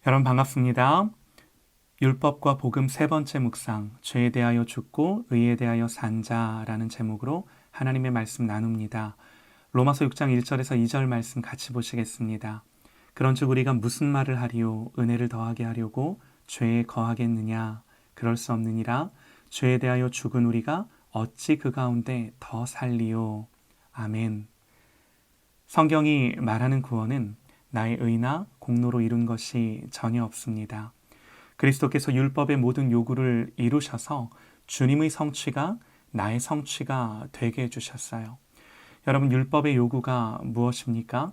여러분 반갑습니다. 율법과 복음 세 번째 묵상, 죄에 대하여 죽고 의에 대하여 산 자라는 제목으로 하나님의 말씀 나눕니다. 로마서 6장 1절에서 2절 말씀 같이 보시겠습니다. 그런즉 우리가 무슨 말을 하리요? 은혜를 더하게 하려고 죄에 거하겠느냐? 그럴 수 없느니라. 죄에 대하여 죽은 우리가 어찌 그 가운데 더 살리요? 아멘. 성경이 말하는 구원은 나의 의나 공로로 이룬 것이 전혀 없습니다. 그리스도께서 율법의 모든 요구를 이루셔서 주님의 성취가 나의 성취가 되게 해주셨어요. 여러분, 율법의 요구가 무엇입니까?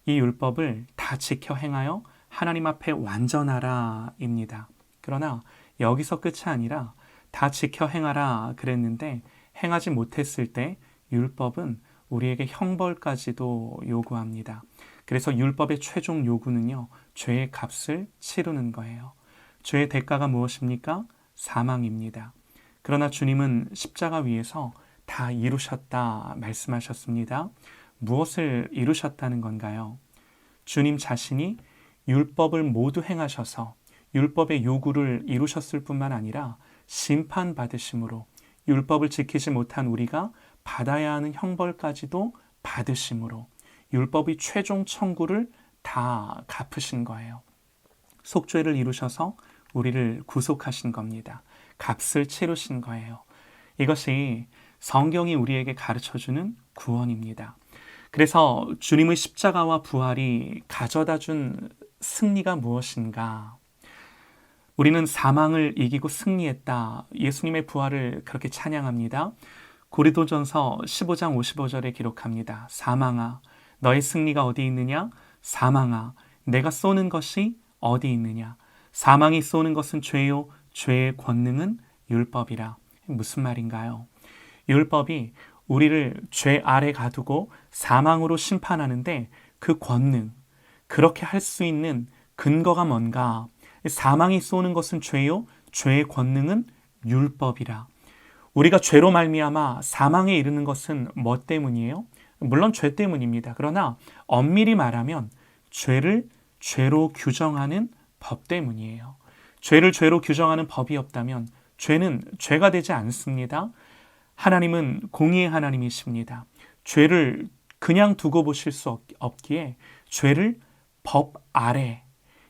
이 율법을 다 지켜 행하여 하나님 앞에 완전하라 입니다. 그러나 여기서 끝이 아니라 다 지켜 행하라 그랬는데 행하지 못했을 때 율법은 우리에게 형벌까지도 요구합니다. 그래서 율법의 최종 요구는요, 죄의 값을 치르는 거예요. 죄의 대가가 무엇입니까? 사망입니다. 그러나 주님은 십자가 위에서 다 이루셨다 말씀하셨습니다. 무엇을 이루셨다는 건가요? 주님 자신이 율법을 모두 행하셔서 율법의 요구를 이루셨을 뿐만 아니라 심판받으심으로 율법을 지키지 못한 우리가 받아야 하는 형벌까지도 받으심으로 율법의 최종 청구를 다 갚으신 거예요. 속죄를 이루셔서 우리를 구속하신 겁니다. 값을 치르신 거예요. 이것이 성경이 우리에게 가르쳐주는 구원입니다. 그래서 주님의 십자가와 부활이 가져다 준 승리가 무엇인가? 우리는 사망을 이기고 승리했다. 예수님의 부활을 그렇게 찬양합니다. 고린도전서 15장 55절에 기록합니다. 사망아, 너의 승리가 어디 있느냐? 사망아, 내가 쏘는 것이 어디 있느냐? 사망이 쏘는 것은 죄요, 죄의 권능은 율법이라. 무슨 말인가요? 율법이 우리를 죄 아래 가두고 사망으로 심판하는데 그 권능, 그렇게 할 수 있는 근거가 뭔가? 사망이 쏘는 것은 죄요, 죄의 권능은 율법이라. 우리가 죄로 말미암아 사망에 이르는 것은 뭐 때문이에요? 물론 죄 때문입니다. 그러나 엄밀히 말하면 죄를 죄로 규정하는 법 때문이에요. 죄를 죄로 규정하는 법이 없다면 죄는 죄가 되지 않습니다. 하나님은 공의의 하나님이십니다. 죄를 그냥 두고 보실 수 없기에 죄를 법 아래,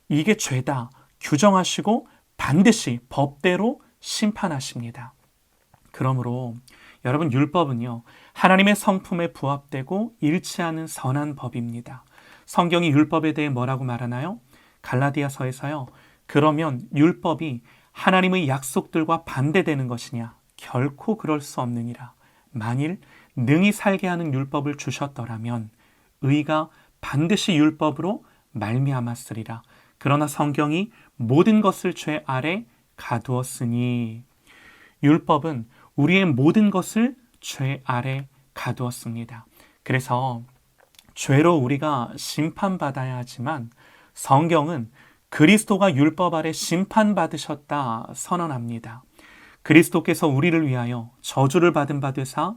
이게 죄다 규정하시고 반드시 법대로 심판하십니다. 그러므로 여러분, 율법은요, 하나님의 성품에 부합되고 일치하는 선한 법입니다. 성경이 율법에 대해 뭐라고 말하나요? 갈라디아서에서요, 그러면 율법이 하나님의 약속들과 반대되는 것이냐? 결코 그럴 수 없느니라. 만일 능히 살게 하는 율법을 주셨더라면 의가 반드시 율법으로 말미암았으리라. 그러나 성경이 모든 것을 죄 아래 가두었으니, 율법은 우리의 모든 것을 죄 아래 가두었습니다. 그래서 죄로 우리가 심판받아야 하지만 성경은 그리스도가 율법 아래 심판받으셨다 선언합니다. 그리스도께서 우리를 위하여 저주를 받은 바 되사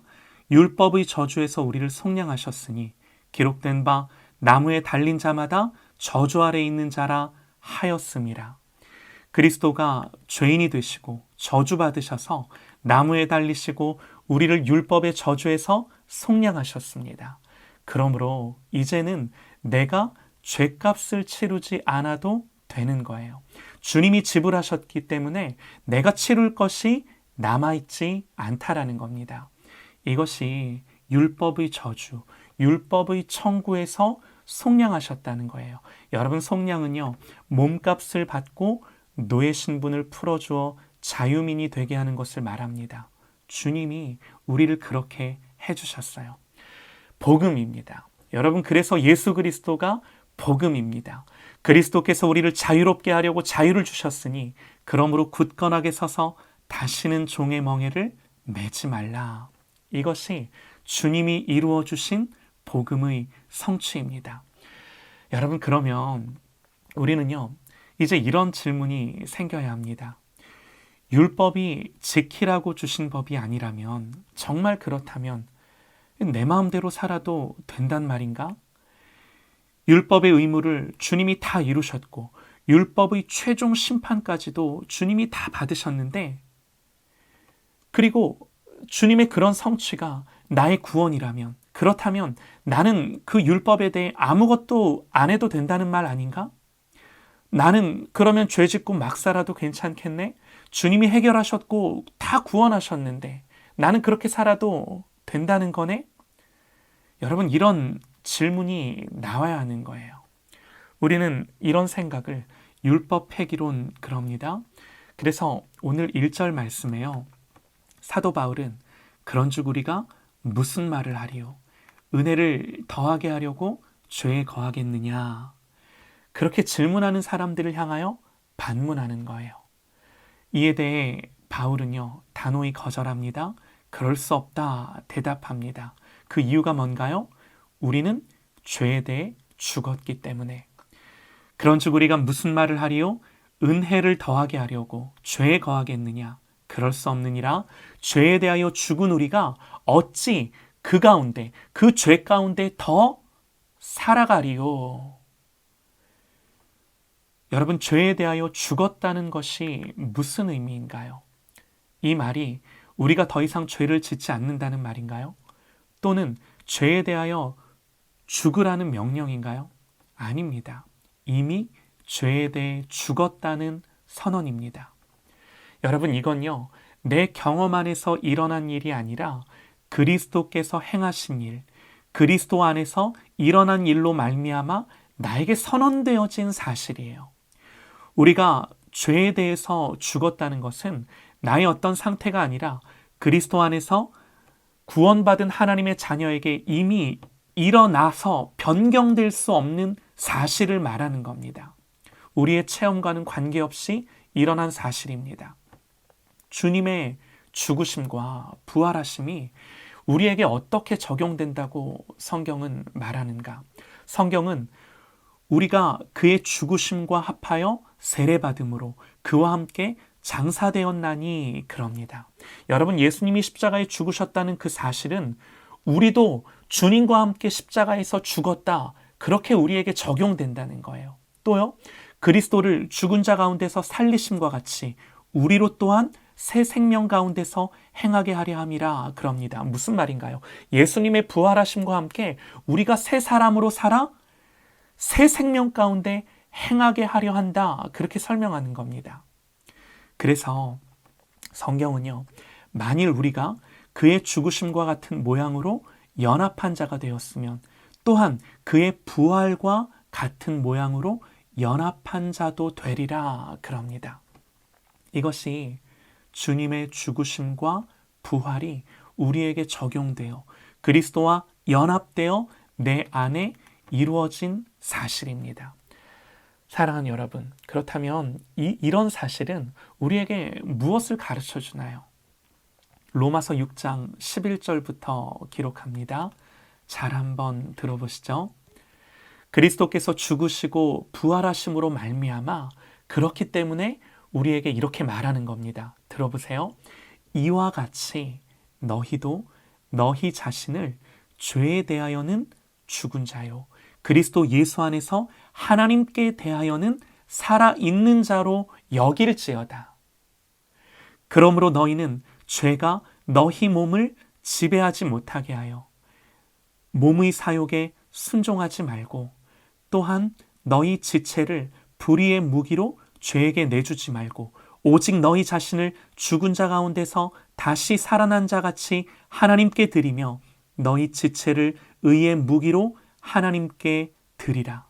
율법의 저주에서 우리를 속량하셨으니 기록된 바 나무에 달린 자마다 저주 아래 있는 자라 하였음이라. 그리스도가 죄인이 되시고 저주받으셔서 나무에 달리시고 우리를 율법의 저주에서 속량하셨습니다. 그러므로 이제는 내가 죄값을 치르지 않아도 되는 거예요. 주님이 지불하셨기 때문에 내가 치를 것이 남아있지 않다라는 겁니다. 이것이 율법의 저주, 율법의 청구에서 속량하셨다는 거예요. 여러분, 속량은요, 몸값을 받고 노예 신분을 풀어주어 자유민이 되게 하는 것을 말합니다. 주님이 우리를 그렇게 해주셨어요. 복음입니다. 여러분, 그래서 예수 그리스도가 복음입니다. 그리스도께서 우리를 자유롭게 하려고 자유를 주셨으니 그러므로 굳건하게 서서 다시는 종의 멍에를 매지 말라. 이것이 주님이 이루어 주신 복음의 성취입니다. 여러분, 그러면 우리는요, 이제 이런 질문이 생겨야 합니다. 율법이 지키라고 주신 법이 아니라면, 정말 그렇다면 내 마음대로 살아도 된단 말인가? 율법의 의무를 주님이 다 이루셨고 율법의 최종 심판까지도 주님이 다 받으셨는데, 그리고 주님의 그런 성취가 나의 구원이라면, 그렇다면 나는 그 율법에 대해 아무것도 안 해도 된다는 말 아닌가? 나는 그러면 죄 짓고 막 살아도 괜찮겠네? 주님이 해결하셨고 다 구원하셨는데 나는 그렇게 살아도 된다는 거네? 여러분, 이런 질문이 나와야 하는 거예요. 우리는 이런 생각을 율법 폐기론 그럽니다. 그래서 오늘 1절 말씀에요, 사도 바울은 그런 즉 우리가 무슨 말을 하리요? 은혜를 더하게 하려고 죄에 거하겠느냐? 그렇게 질문하는 사람들을 향하여 반문하는 거예요. 이에 대해 바울은요, 단호히 거절합니다. 그럴 수 없다 대답합니다. 그 이유가 뭔가요? 우리는 죄에 대해 죽었기 때문에. 그런즉 우리가 무슨 말을 하리요? 은혜를 더하게 하려고 죄에 거하겠느냐? 그럴 수 없느니라. 죄에 대하여 죽은 우리가 어찌 그 가운데, 그 죄 가운데 더 살아가리요? 여러분, 죄에 대하여 죽었다는 것이 무슨 의미인가요? 이 말이 우리가 더 이상 죄를 짓지 않는다는 말인가요? 또는 죄에 대하여 죽으라는 명령인가요? 아닙니다. 이미 죄에 대해 죽었다는 선언입니다. 여러분, 이건요, 내 경험 안에서 일어난 일이 아니라 그리스도께서 행하신 일, 그리스도 안에서 일어난 일로 말미암아 나에게 선언되어진 사실이에요. 우리가 죄에 대해서 죽었다는 것은 나의 어떤 상태가 아니라 그리스도 안에서 구원받은 하나님의 자녀에게 이미 일어나서 변경될 수 없는 사실을 말하는 겁니다. 우리의 체험과는 관계없이 일어난 사실입니다. 주님의 죽으심과 부활하심이 우리에게 어떻게 적용된다고 성경은 말하는가? 성경은 우리가 그의 죽으심과 합하여 세례받음으로 그와 함께 장사되었나니 그럽니다. 여러분, 예수님이 십자가에 죽으셨다는 그 사실은 우리도 주님과 함께 십자가에서 죽었다, 그렇게 우리에게 적용된다는 거예요. 또요, 그리스도를 죽은 자 가운데서 살리심과 같이 우리로 또한 새 생명 가운데서 행하게 하려 함이라 그럽니다. 무슨 말인가요? 예수님의 부활하심과 함께 우리가 새 사람으로 살아 새 생명 가운데 행하게 하려 한다, 그렇게 설명하는 겁니다. 그래서 성경은요, 만일 우리가 그의 죽으심과 같은 모양으로 연합한 자가 되었으면 또한 그의 부활과 같은 모양으로 연합한 자도 되리라 그럽니다. 이것이 주님의 죽으심과 부활이 우리에게 적용되어 그리스도와 연합되어 내 안에 이루어진 사실입니다. 사랑하는 여러분, 그렇다면 이런 사실은 우리에게 무엇을 가르쳐 주나요? 로마서 6장 11절부터 기록합니다. 잘 한번 들어보시죠. 그리스도께서 죽으시고 부활하심으로 말미암아 그렇기 때문에 우리에게 이렇게 말하는 겁니다. 들어보세요. 이와 같이 너희도 너희 자신을 죄에 대하여는 죽은 자요, 그리스도 예수 안에서 하나님께 대하여는 살아있는 자로 여길지어다. 그러므로 너희는 죄가 너희 몸을 지배하지 못하게 하여 몸의 사욕에 순종하지 말고, 또한 너희 지체를 불의의 무기로 죄에게 내주지 말고 오직 너희 자신을 죽은 자 가운데서 다시 살아난 자 같이 하나님께 드리며 너희 지체를 의의 무기로 하나님께 드리라.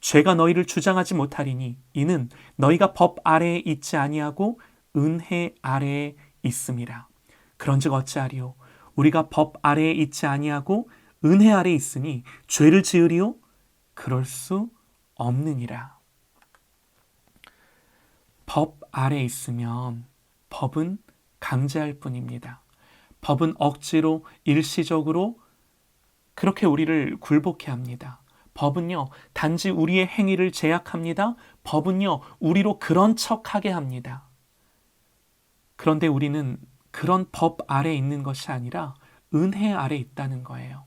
죄가 너희를 주장하지 못하리니 이는 너희가 법 아래에 있지 아니하고 은혜 아래에 있음이라. 그런즉 어찌하리요? 우리가 법 아래에 있지 아니하고 은혜 아래에 있으니 죄를 지으리요? 그럴 수 없느니라. 법 아래에 있으면 법은 강제할 뿐입니다. 법은 억지로 일시적으로 그렇게 우리를 굴복해 합니다. 법은요, 단지 우리의 행위를 제약합니다. 법은요, 우리로 그런 척하게 합니다. 그런데 우리는 그런 법 아래에 있는 것이 아니라 은혜 아래에 있다는 거예요.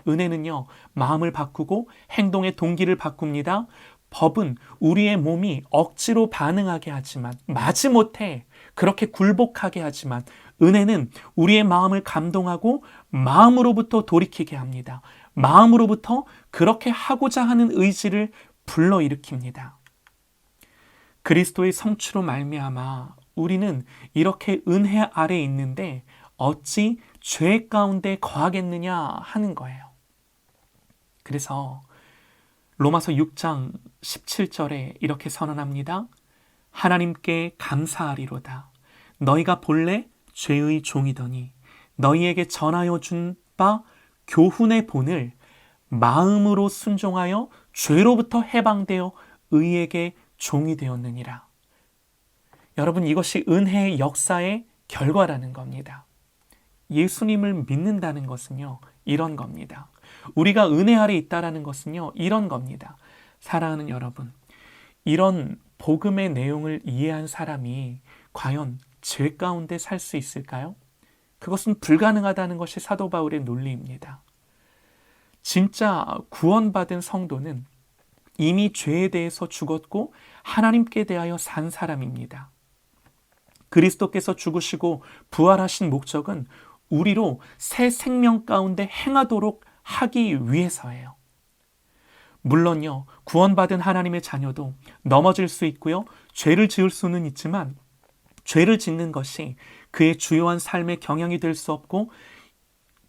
은혜는요, 마음을 바꾸고 행동의 동기를 바꿉니다. 법은 우리의 몸이 억지로 반응하게 하지만, 마지못해 그렇게 굴복하게 하지만, 은혜는 우리의 마음을 감동하고 마음으로부터 돌이키게 합니다. 마음으로부터 그렇게 하고자 하는 의지를 불러일으킵니다. 그리스도의 성취로 말미암아 우리는 이렇게 은혜 아래 있는데 어찌 죄 가운데 거하겠느냐 하는 거예요. 그래서 로마서 6장 17절에 이렇게 선언합니다. 하나님께 감사하리로다. 너희가 본래 죄의 종이더니 너희에게 전하여 준 바 교훈의 본을 마음으로 순종하여 죄로부터 해방되어 의에게 종이 되었느니라. 여러분, 이것이 은혜의 역사의 결과라는 겁니다. 예수님을 믿는다는 것은요, 이런 겁니다. 우리가 은혜 아래 있다라는 것은요, 이런 겁니다. 사랑하는 여러분, 이런 복음의 내용을 이해한 사람이 과연 죄 가운데 살 수 있을까요? 그것은 불가능하다는 것이 사도 바울의 논리입니다. 진짜 구원받은 성도는 이미 죄에 대해서 죽었고 하나님께 대하여 산 사람입니다. 그리스도께서 죽으시고 부활하신 목적은 우리로 새 생명 가운데 행하도록 하기 위해서예요. 물론요, 구원받은 하나님의 자녀도 넘어질 수 있고요, 죄를 지을 수는 있지만 죄를 짓는 것이 그의 주요한 삶의 경향이 될 수 없고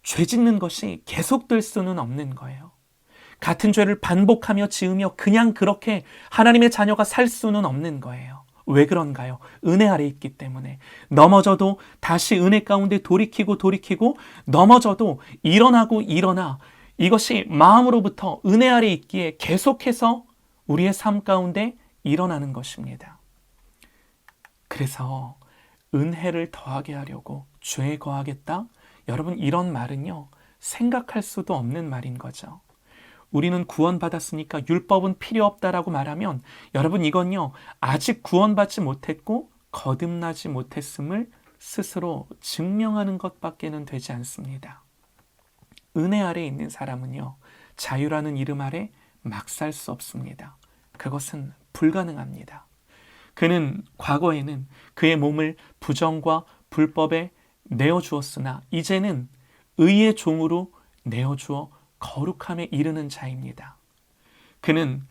죄 짓는 것이 계속될 수는 없는 거예요. 같은 죄를 반복하며 지으며 그냥 그렇게 하나님의 자녀가 살 수는 없는 거예요. 왜 그런가요? 은혜 아래 있기 때문에. 넘어져도 다시 은혜 가운데 돌이키고 넘어져도 일어나고 일어나, 이것이 마음으로부터 은혜 아래 있기에 계속해서 우리의 삶 가운데 일어나는 것입니다. 그래서 은혜를 더하게 하려고 죄에 거하겠다? 여러분, 이런 말은요, 생각할 수도 없는 말인 거죠. 우리는 구원받았으니까 율법은 필요 없다라고 말하면, 여러분, 이건요, 아직 구원받지 못했고 거듭나지 못했음을 스스로 증명하는 것밖에는 되지 않습니다. 은혜 아래 있는 사람은요, 자유라는 이름 아래 막 살 수 없습니다. 그것은 불가능합니다. 그는 과거에는 그의 몸을 부정과 불법에 내어주었으나 이제는 의의 종으로 내어주어 거룩함에 이르는 자입니다. 그는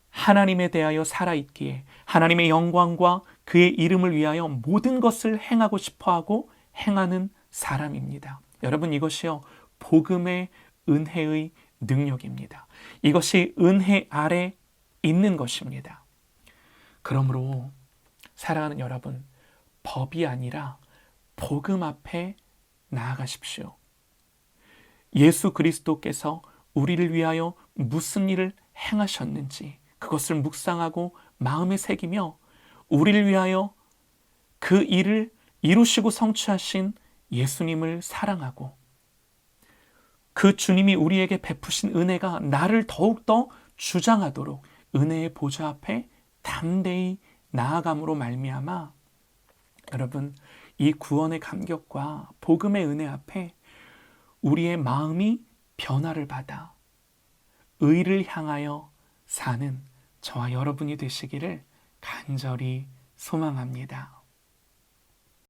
하나님에 대하여 살아있기에 하나님의 영광과 그의 이름을 위하여 모든 것을 행하고 싶어하고 행하는 사람입니다. 여러분, 이것이요, 복음의 은혜의 능력입니다. 이것이 은혜 아래 있는 것입니다. 그러므로 사랑하는 여러분, 법이 아니라 복음 앞에 나아가십시오. 예수 그리스도께서 우리를 위하여 무슨 일을 행하셨는지 그것을 묵상하고 마음에 새기며 우리를 위하여 그 일을 이루시고 성취하신 예수님을 사랑하고 그 주님이 우리에게 베푸신 은혜가 나를 더욱더 주장하도록 은혜의 보좌 앞에 담대히 나아감으로 말미암아 여러분, 이 구원의 감격과 복음의 은혜 앞에 우리의 마음이 변화를 받아 의를 향하여 사는 저와 여러분이 되시기를 간절히 소망합니다.